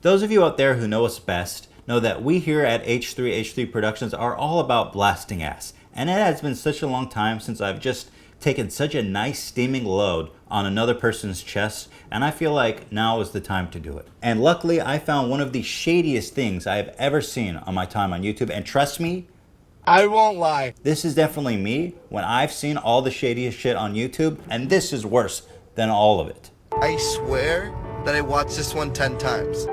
Those of you out there who know us best know that we here at H3 Productions are all about blasting ass. And it has been such a long time since I've just taken such a nice steaming load on another person's chest, and I feel like now is the time to do it. And luckily, I found one of the shadiest things I have ever seen on my time on YouTube, and trust me, I won't lie. this is definitely me when I've seen all the shadiest shit on YouTube, and this is worse than all of it. I swear that I watched this one 10 times.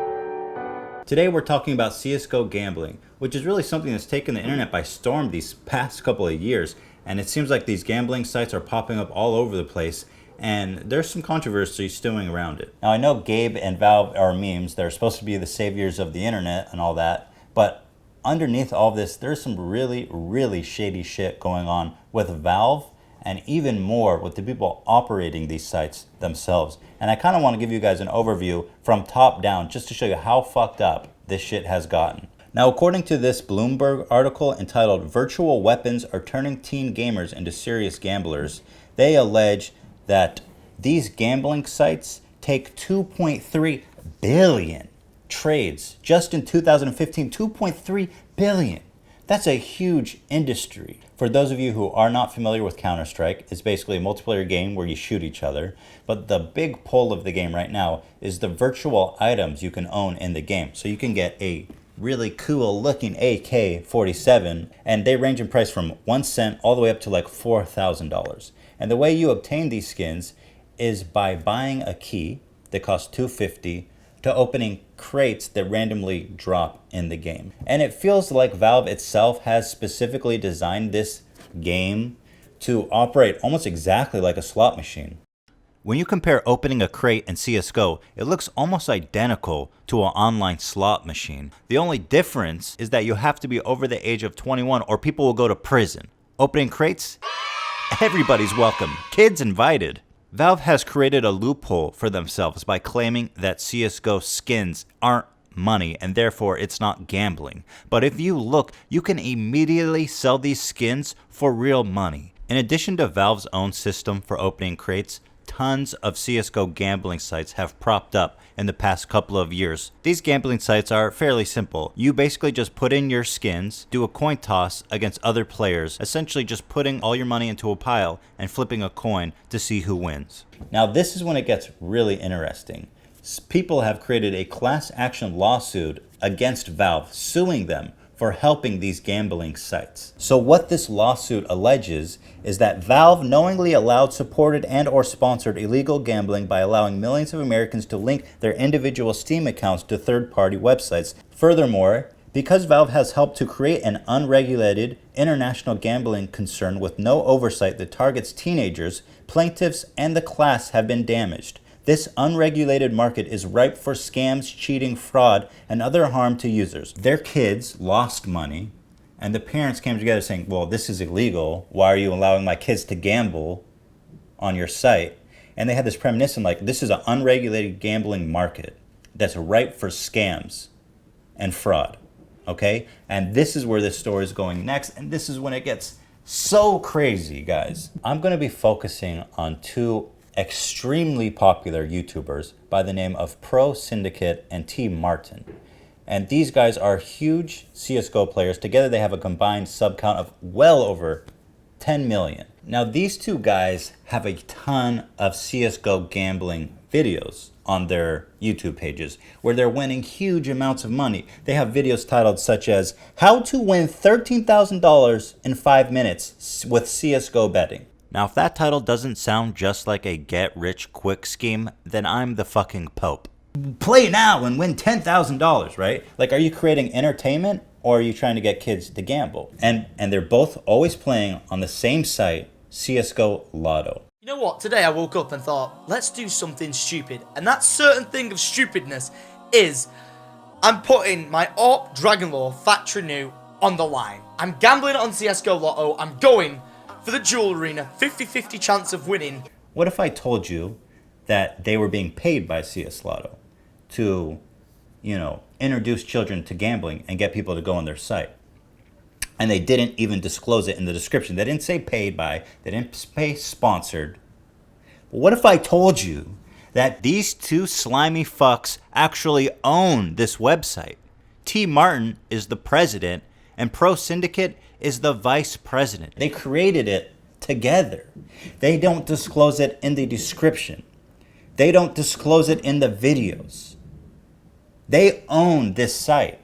Today we're talking about CSGO gambling, which is really something that's taken the internet by storm these past couple of years, and it seems like these gambling sites are popping up all over the place, and there's some controversy stewing around it. Now I know Gabe and Valve are memes, they're supposed to be the saviors of the internet and all that, but underneath all this, there's some really shady shit going on with Valve, and even more with the people operating these sites themselves. And I kind of want to give you guys an overview from top down just to show you how fucked up this shit has gotten. Now, according to this Bloomberg article entitled "Virtual Weapons Are Turning Teen Gamers into Serious Gamblers," they allege that these gambling sites take 2.3 billion trades just in 2015. 2.3 billion. That's a huge industry. For those of you who are not familiar with Counter-Strike, it's basically a multiplayer game where you shoot each other. But the big pull of the game right now is the virtual items you can own in the game. So you can get a really cool looking AK-47, and they range in price from 1 cent all the way up to like $4,000. And the way you obtain these skins is by buying a key that costs $250 to opening crates that randomly drop in the game. And it feels like Valve itself has specifically designed this game to operate almost exactly like a slot machine. When you compare opening a crate in CSGO, it looks almost identical to an online slot machine. The only difference is that you have to be over the age of 21 or people will go to prison. Opening crates? Everybody's welcome. Kids invited. Valve has created a loophole for themselves by claiming that CSGO skins aren't money and therefore it's not gambling. But if you look, you can immediately sell these skins for real money. In addition to Valve's own system for opening crates, tons of CSGO gambling sites have propped up in the past couple of years. These gambling sites are fairly simple. You basically just put in your skins, do a coin toss against other players, essentially just putting all your money into a pile and flipping a coin to see who wins. Now this is when it gets really interesting. People have created a class action lawsuit against Valve, suing them for helping these gambling sites. So what this lawsuit alleges is that Valve knowingly allowed, supported, and or sponsored illegal gambling by allowing millions of Americans to link their individual Steam accounts to third-party websites. Furthermore, because Valve has helped to create an unregulated international gambling concern with no oversight that targets teenagers, plaintiffs and the class have been damaged. This unregulated market is ripe for scams, cheating, fraud, and other harm to users. Their kids lost money, and the parents came together saying, well, this is illegal. Why are you allowing my kids to gamble on your site? And they had this premonition like, this is an unregulated gambling market that's ripe for scams and fraud, okay? And this is where this story is going next, and this is when it gets so crazy, guys. I'm gonna be focusing on two extremely popular YouTubers by the name of Pro Syndicate and T Martin. And these guys are huge CSGO players. Together they have a combined sub count of well over 10 million. Now these two guys have a ton of CSGO gambling videos on their YouTube pages where they're winning huge amounts of money. They have videos titled such as "How to Win $13,000 in 5 Minutes with CSGO Betting." Now, if that title doesn't sound just like a get-rich-quick scheme, then I'm the fucking Pope. Play now and win $10,000, right? Like, are you creating entertainment or are you trying to get kids to gamble? And they're both always playing on the same site, CSGO Lotto. You know what? Today I woke up and thought, let's do something stupid. And that certain thing of stupidness is I'm putting my AWP Dragonlore Factory New on the line. I'm gambling on CSGO Lotto. I'm going for the Jewel Arena, 50-50 chance of winning. What if I told you that they were being paid by CS Lotto to, introduce children to gambling and get people to go on their site? And they didn't even disclose it in the description. They didn't say paid by, they didn't say sponsored. But what if I told you that these two slimy fucks actually own this website. T. Martin is the president and Pro Syndicate is the vice president. They created it together. They don't disclose it in the description. They don't disclose it in the videos. They own this site.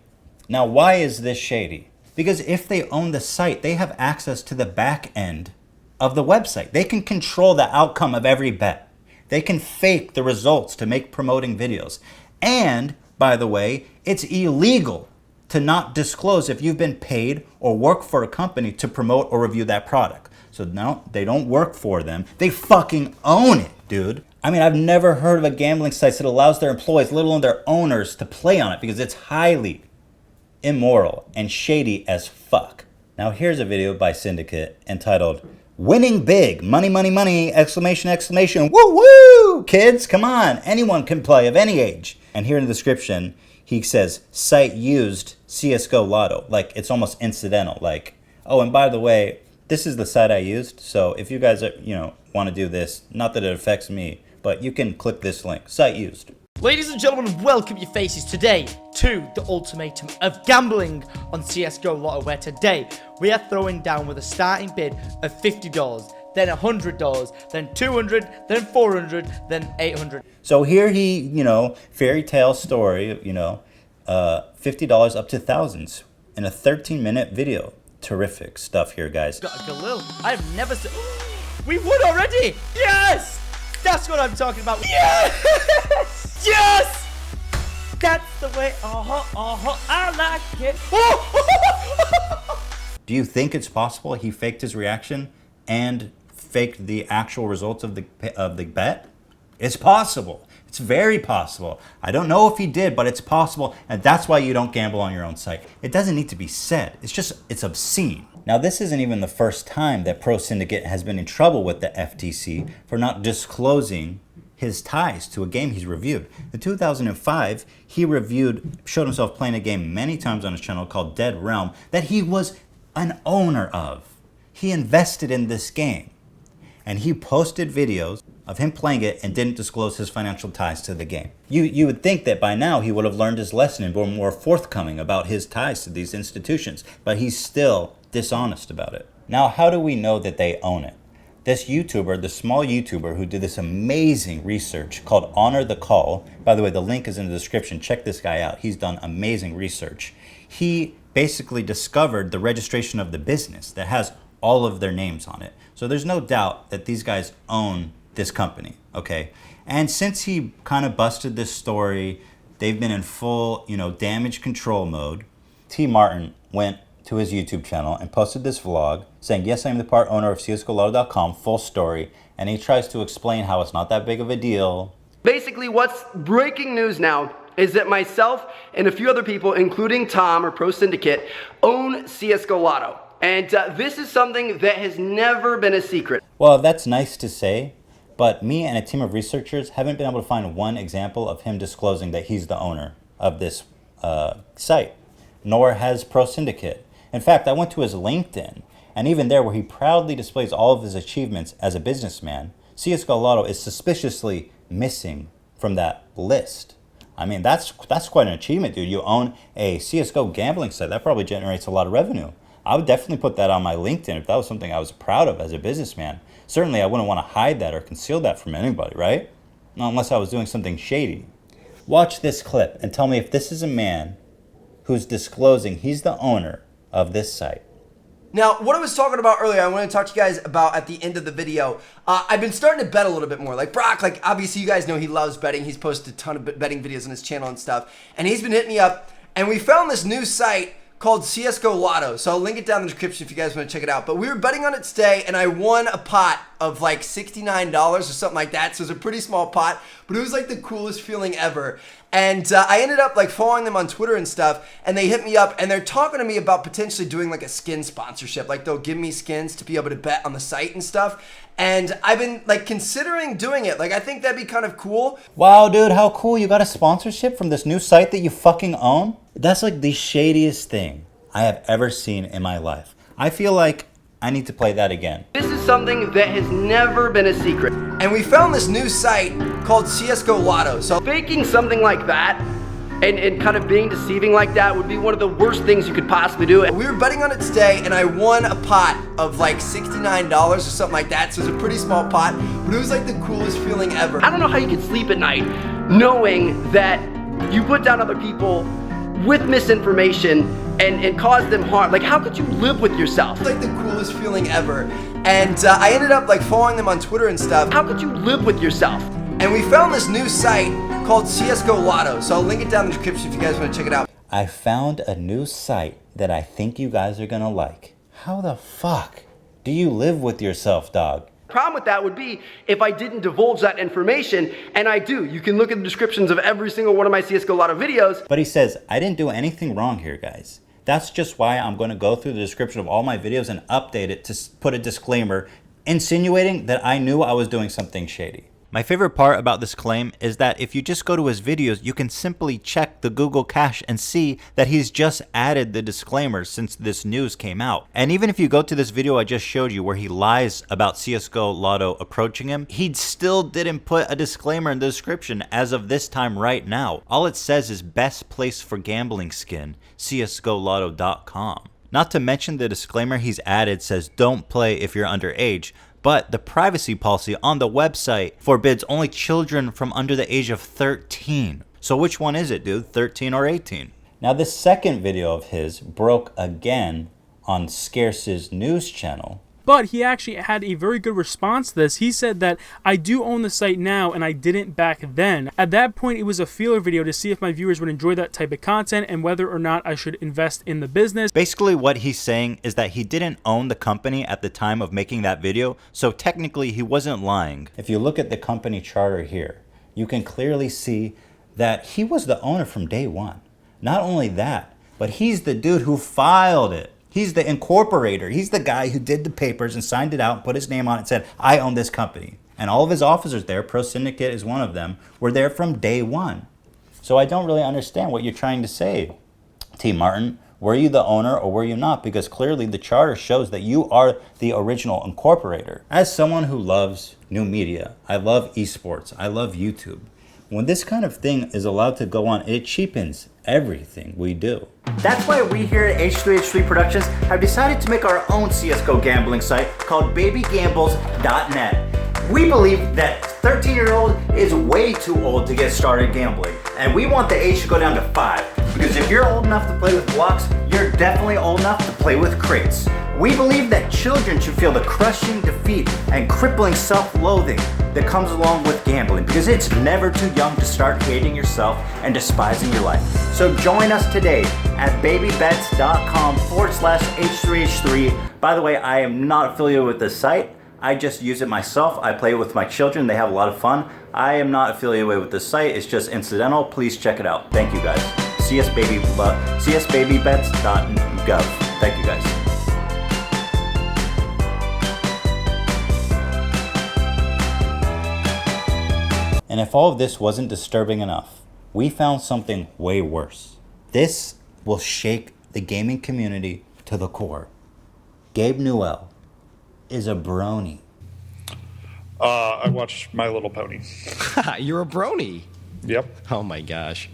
Now, why is this shady? Because if they own the site, they have access to the back end of the website. They can control the outcome of every bet. They can fake the results to make promoting videos. And, by the way, it's illegal to not disclose if you've been paid or work for a company to promote or review that product. So no, they don't work for them. They fucking own it, dude. I mean, I've never heard of a gambling site that allows their employees, let alone their owners, to play on it because it's highly immoral and shady as fuck. Now here's a video by Syndicate entitled "Winning Big, Money, Money, Money, exclamation, exclamation, woo woo! Kids, come on, anyone can play of any age." And here in the description, he says, "Site used CSGO Lotto." Like, it's almost incidental. Like, oh, and by the way, this is the site I used. So if you guys, want to do this, not that it affects me, but you can click this link, site used. Ladies and gentlemen, welcome your faces today to the ultimatum of gambling on CSGO Lotto, where today we are throwing down with a starting bid of $50, then $100, then $200, then $400, then $800. So here he, fairy tale story, $50 up to thousands in a 13-minute video. Terrific stuff here, guys. Got a Galil. I've never seen. We won already! Yes! That's what I'm talking about. Yes! Yes! That's the way. I like it. Do you think it's possible he faked his reaction and faked the actual results of the bet? It's possible. It's very possible. I don't know if he did, but it's possible, and that's why you don't gamble on your own site. It doesn't need to be said. It's obscene. Now, this isn't even the first time that Pro Syndicate has been in trouble with the FTC for not disclosing his ties to a game he's reviewed. In 2005, he showed himself playing a game many times on his channel called Dead Realm that he was an owner of. He invested in this game, and he posted videos of him playing it and didn't disclose his financial ties to the game. You would think that by now he would have learned his lesson and been more forthcoming about his ties to these institutions, but he's still dishonest about it. Now, how do we know that they own it? This YouTuber, the small YouTuber who did this amazing research called Honor the Call, by the way, the link is in the description, check this guy out, he's done amazing research. He basically discovered the registration of the business that has all of their names on it. So there's no doubt that these guys own this company, okay? And since he kind of busted this story, they've been in full, damage control mode. T. Martin went to his YouTube channel and posted this vlog saying, "Yes, I am the part owner of CSGOLotto.com, full story." And he tries to explain how it's not that big of a deal. Basically, what's breaking news now is that myself and a few other people, including Tom or Pro Syndicate, own CSGO Lotto. And this is something that has never been a secret. Well, that's nice to say, but me and a team of researchers haven't been able to find one example of him disclosing that he's the owner of this site, nor has Pro Syndicate. In fact, I went to his LinkedIn, and even there, where he proudly displays all of his achievements as a businessman, CSGO Lotto is suspiciously missing from that list. I mean, that's quite an achievement, dude. You own a CSGO gambling site. That probably generates a lot of revenue. I would definitely put that on my LinkedIn if that was something I was proud of as a businessman. Certainly, I wouldn't want to hide that or conceal that from anybody, right? Not unless I was doing something shady. Watch this clip and tell me if this is a man who's disclosing he's the owner of this site. Now, what I was talking about earlier, I want to talk to you guys about at the end of the video. I've been starting to bet a little bit more. Like Brock, obviously you guys know he loves betting. He's posted a ton of betting videos on his channel and stuff. And he's been hitting me up. And we found this new site called CSGO Lotto. So I'll link it down in the description if you guys want to check it out. But we were betting on it today, and I won a pot of like $69 or something like that. So it's a pretty small pot, but it was like the coolest feeling ever. And I ended up like following them on Twitter and stuff, and they hit me up, and they're talking to me about potentially doing like a skin sponsorship. Like they'll give me skins to be able to bet on the site and stuff. And I've been like considering doing it. Like I think that'd be kind of cool. Wow, dude, how cool. You got a sponsorship from this new site that you fucking own? That's like the shadiest thing I have ever seen in my life. I feel like I need to play that again. This is something that has never been a secret. And we found this new site called CSGO Lotto. So Faking something like that and kind of being deceiving like that would be one of the worst things you could possibly do. we were betting on it today, and I won a pot of like $69 or something like that. So it was a pretty small pot, but it was like the coolest feeling ever. I don't know how you can sleep at night knowing that you put down other people with misinformation and cause them harm. Like, how could you live with yourself? Like the coolest feeling ever. And I ended up like following them on Twitter and stuff. How could you live with yourself? And we found this new site called CSGO Lotto. So I'll link it down in the description if you guys want to check it out. I found a new site that I think you guys are gonna like. How the fuck do you live with yourself, dog? Problem with that would be if I didn't divulge that information, and I do. You can look at the descriptions of every single one of my CSGO Lotto videos. But he says, I didn't do anything wrong here, guys. That's just why I'm going to go through the description of all my videos and update it to put a disclaimer insinuating that I knew I was doing something shady. My favorite part about this claim is that if you just go to his videos, you can simply check the Google cache and see that he's just added the disclaimer since this news came out. And even if you go to this video I just showed you where he lies about CSGO Lotto approaching him, he still didn't put a disclaimer in the description as of this time right now. All it says is best place for gambling skin, csgolotto.com. Not to mention the disclaimer he's added says don't play if you're underage, but the privacy policy on the website forbids only children from under the age of 13. So which one is it, dude? 13 or 18? Now this second video of his broke again on Scarce's news channel. But he actually had a very good response to this. He said that I do own the site now and I didn't back then. At that point, it was a feeler video to see if my viewers would enjoy that type of content and whether or not I should invest in the business. Basically what he's saying is that he didn't own the company at the time of making that video, so technically he wasn't lying. If you look at the company charter here, you can clearly see that he was the owner from day one. Not only that, but he's the dude who filed it. He's the incorporator. He's the guy who did the papers and signed it out and put his name on it and said, I own this company. And all of his officers there, Pro Syndicate is one of them, were there from day one. So I don't really understand what you're trying to say, T. Martin. Were you the owner or were you not? Because clearly the charter shows that you are the original incorporator. As someone who loves new media, I love esports, I love YouTube. When this kind of thing is allowed to go on, it cheapens everything we do. That's why we here at H3H3 Productions have decided to make our own CSGO gambling site called babygambles.net. We believe that 13-year-old is way too old to get started gambling, and we want the age to go down to 5. Because if you're old enough to play with blocks, you're definitely old enough to play with crates. We believe that children should feel the crushing defeat and crippling self-loathing that comes along with gambling, because it's never too young to start hating yourself and despising your life. So join us today at babybets.com/H3H3. By the way, I am not affiliated with this site. I just use it myself. I play it with my children. They have a lot of fun. I am not affiliated with this site. It's just incidental. Please check it out. Thank you guys. csbabybets.gov. Thank you guys. And if all of this wasn't disturbing enough, we found something way worse. This will shake the gaming community to the core. Gabe Newell is a brony. I watch My Little Pony. You're a brony. Yep. Oh my gosh.